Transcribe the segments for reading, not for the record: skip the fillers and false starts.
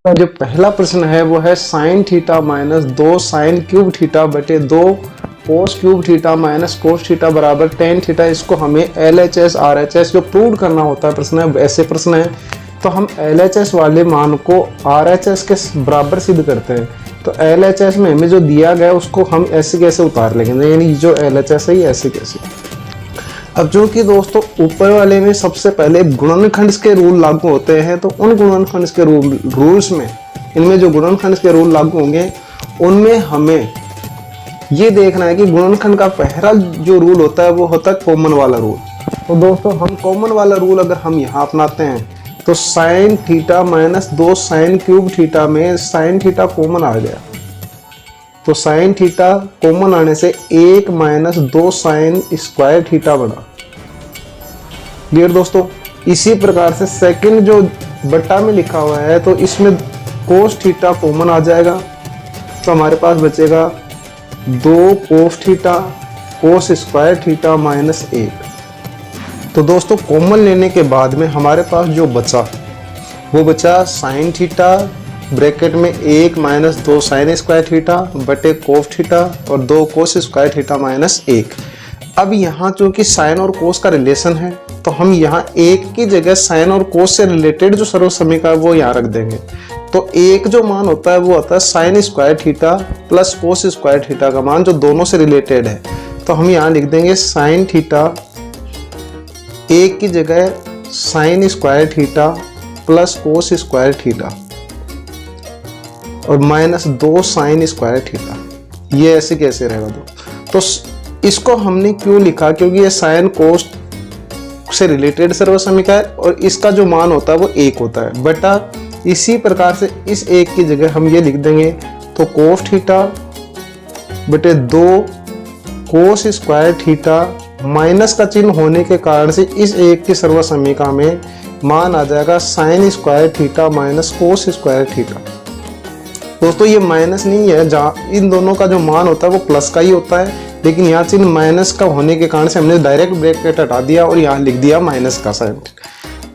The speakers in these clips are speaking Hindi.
जो पहला प्रश्न है वो है sine theta minus 2 sine cube theta बटे 2 cos cube theta minus cos theta बराबर टेन थीटा। इसको हमें LHS RHS जो प्रूव करना होता है प्रश्न है, ऐसे प्रश्न है तो हम LHS वाले मान को RHS के बराबर सिद्ध करते हैं। तो LHS में हमें जो दिया गया उसको हम ऐसे कैसे उतार लेंगे, यानी जो LHS है ये ऐसे कैसे। अब जो कि दोस्तों ऊपर वाले में सबसे पहले गुणनखंड के रूल लागू होते हैं, तो उन गुणनखंड के रूल्स में इनमें जो गुणनखंड के रूल लागू होंगे उनमें हमें ये देखना है कि गुणनखंड का पहला जो रूल होता है वो होता है कॉमन वाला रूल। तो दोस्तों हम कॉमन वाला रूल अगर हम यहाँ अपनाते हैं तो sine theta minus 2 sine cube theta में साइन थीटा कॉमन आ गया, तो साइन थीटा कॉमन आने से 1 माइनस 2 साइन स्क्वायर थीटा बना। क्लियर दोस्तों। इसी प्रकार से सेकंड जो बट्टा में लिखा हुआ है तो इसमें कोस थीटा कॉमन आ जाएगा, तो हमारे पास बचेगा 2 cos theta cos square theta minus 1। तो दोस्तों कॉमन लेने के बाद में हमारे पास जो बचा वो बचा साइन थीटा ब्रैकेट में 1 माइनस 2 साइन स्क्वायर थीटा बटे कोस थीटा और 2 कोस स्क्वायर थीटा माइनस 1। अब यहाँ चूंकि साइन और कोस का रिलेशन है तो हम यहाँ 1 की जगह साइन और कोस से रिलेटेड जो सर्व समीकरण है वो यहाँ रख देंगे। तो एक जो मान होता है वो होता है sign square theta plus cos square theta का मान जो दोनों से रिलेटेड है। तो हम यहाँ लिख देंगे साइन थीटा 1 की जगह sign square theta plus cos square theta और माइनस 2 साइन स्क्वायर थीटा। ये ऐसे कैसे रहेगा तो इसको हमने क्यों लिखा, क्योंकि ये साइन कोस से रिलेटेड सर्व समीकरण है और इसका जो मान होता है वो 1 होता है बटा इसी प्रकार से इस 1 की जगह हम ये लिख देंगे तो कोस थीटा बटे 2 कोस स्क्वायर थीटा माइनस का चिन्ह होने के कारण से इस 1 की सर्व समीकरण में मान आ जाएगा sign square theta minus cos square theta. दोस्तों ये माइनस नहीं है, जहाँ इन दोनों का जो मान होता है वो प्लस का ही होता है, लेकिन यहाँ चिन्ह माइनस का होने के कारण से हमने डायरेक्ट ब्रैकेट हटा दिया और यहाँ लिख दिया माइनस का साइन।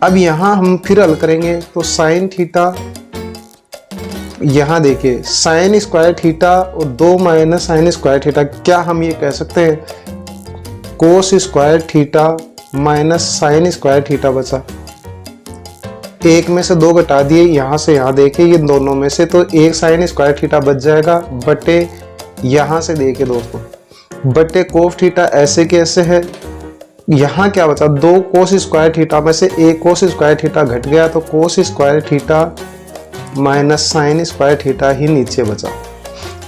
अब यहाँ हम फिर हल करेंगे तो साइन थीटा, यहाँ देखिए साइन स्क्वायर थीटा और 2 माइनस साइन स्क्वायर थीटा, क्या हम ये कह सकते हैं कोस square theta minus sine square theta बचा। 1 में से 2 घटा दिए, यहाँ से यहाँ देखिए ये दोनों में से तो 1 साइन स्क्वायर थीटा बच जाएगा बटे यहाँ से देखिए दोस्तों बटे कोस थीटा ऐसे कैसे है, यहाँ क्या बचा 2 कोस स्क्वायर थीटा में से 1 कोस स्क्वायर थीटा घट गया तो cos square theta minus sine square theta ही नीचे बचा।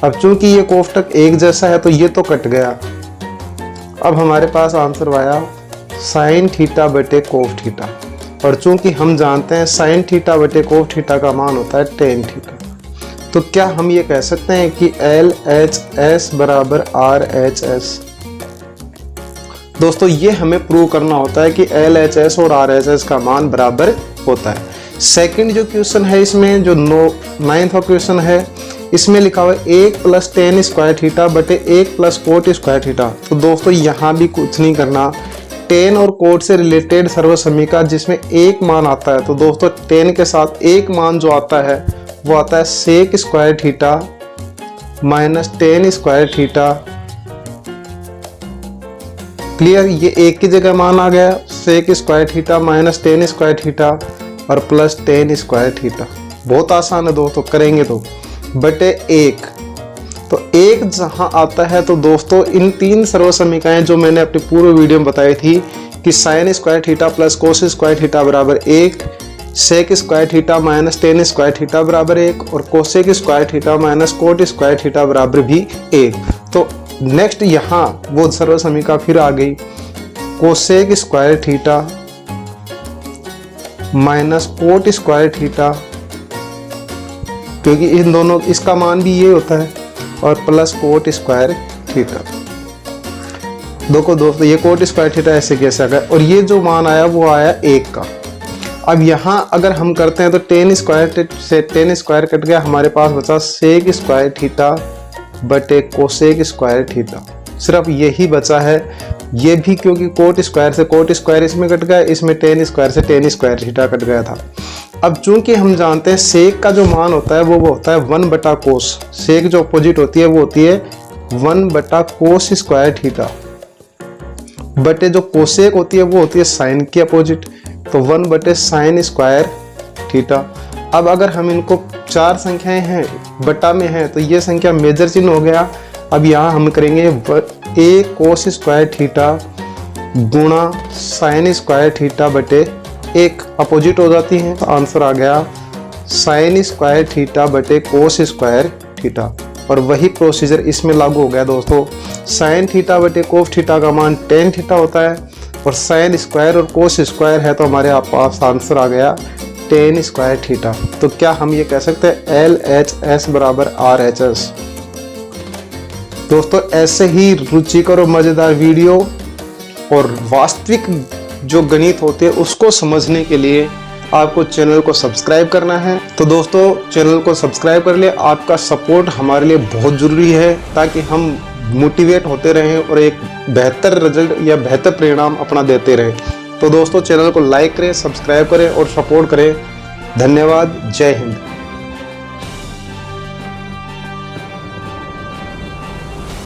अब चूंकि ये कोष्टक एक जैसा है तो ये तो कट गया। अब हमारे पास आंसर आया साइन थीटा बटे कोस थीटा, और चूंकि हम जानते हैं साइन थीटा बटे कोस थीटा का मान होता है टेन थीटा, तो क्या हम ये कह सकते हैं कि LHS बराबर RHS। दोस्तों ये हमें प्रूव करना होता है कि LHS और RHS का मान बराबर होता है। सेकंड जो क्वेश्चन है इसमें जो 9th क्वेश्चन है इसमें लिखा हुआ है 1 प्लस टेन स्क्वायर थीटा बटे 1 प्लस कोट स्क्वायर थीटा। तो दोस्तों यहाँ भी कुछ नहीं करना, टेन और कोट से रिलेटेड सर्व समीकरण जिसमें एक मान आता है, तो दोस्तों टेन के साथ एक मान जो आता है वो आता है sec square theta minus tan square theta. Clear, ये 1 की जगह मान आ गया sec square theta minus tan square theta और प्लस टेन स्क्वायर थीटा। बहुत आसान है दोस्तों, करेंगे तो बटे 1। तो 1 जहां आता है तो दोस्तों इन 3 सर्व समीकरण जो मैंने अपनी पूर्व वीडियो में बताई थी कि sine square theta plus cos square theta बराबर 1, sec square theta minus tan square theta बराबर 1 और cosec square theta minus cot square theta बराबर भी 1। तो नेक्स्ट यहाँ वो सर्व समीकरण फिर आ गई cosec square theta minus cot square theta, क्योंकि इन दोनों इसका मान भी ये होता है, और प्लस कोट स्क्वायर थीटा। देखो दोस्तों ये कोट स्क्वायर थीटा ऐसे कैसे आ गया, और ये जो मान आया वो आया 1 का। अब यहाँ अगर हम करते हैं तो टेन स्क्वायर से टेन स्क्वायर कट गया, हमारे पास बचा सेक स्क्वायर थीटा बटे कोसेक स्क्वायर थीटा। सिर्फ यही बचा है, ये भी क्योंकि कोट स्क्वायर से कोट स्क्वायर इसमें कट गया, इसमें टेन स्क्वायर से टेन स्क्वायर थीटा कट गया था। अब चूंकि हम जानते हैं सेक का जो मान होता है वो होता है 1 बटा कोस। सेक जो अपोजिट होती है वो होती है 1 बटा कोस स्क्वायर थीटा, बटे जो कोसेक होती है वो होती है साइन की अपोजिट, तो 1 बटे साइन स्क्वायर थीटा। अब अगर हम इनको 4 संख्याएं हैं बटा में है तो ये संख्या मेजर चिन्ह हो गया। अब यहाँ हम करेंगे a कोस स्क्वायर थीटा गुणा साइन स्क्वायर थीटा बटे 1, अपोजिट हो जाती है, तो आंसर आ गया साइन स्क्वायर थीटा बटे कोस स्क्वायर थीटा। और वही प्रोसीजर इसमें लागू हो गया दोस्तों। साइन थीटा बटे कोस थीटा का मान टेन थीटा होता है और साइन स्क्वायर और कोस स्क्वायर है तो हमारे पास आंसर आ गया टेन स्क्वायर थीटा। तो क्या हम ये कह सकते हैं LHS बराबर RHS। दोस्तों ऐसे ही रुचिकर और मज़ेदार वीडियो और वास्तविक जो गणित होते हैं उसको समझने के लिए आपको चैनल को सब्सक्राइब करना है। तो दोस्तों चैनल को सब्सक्राइब कर ले, आपका सपोर्ट हमारे लिए बहुत ज़रूरी है ताकि हम मोटिवेट होते रहें और एक बेहतर रिजल्ट या बेहतर परिणाम अपना देते रहें। तो दोस्तों चैनल को लाइक करें, सब्सक्राइब करें और सपोर्ट करें। धन्यवाद। जय हिंद।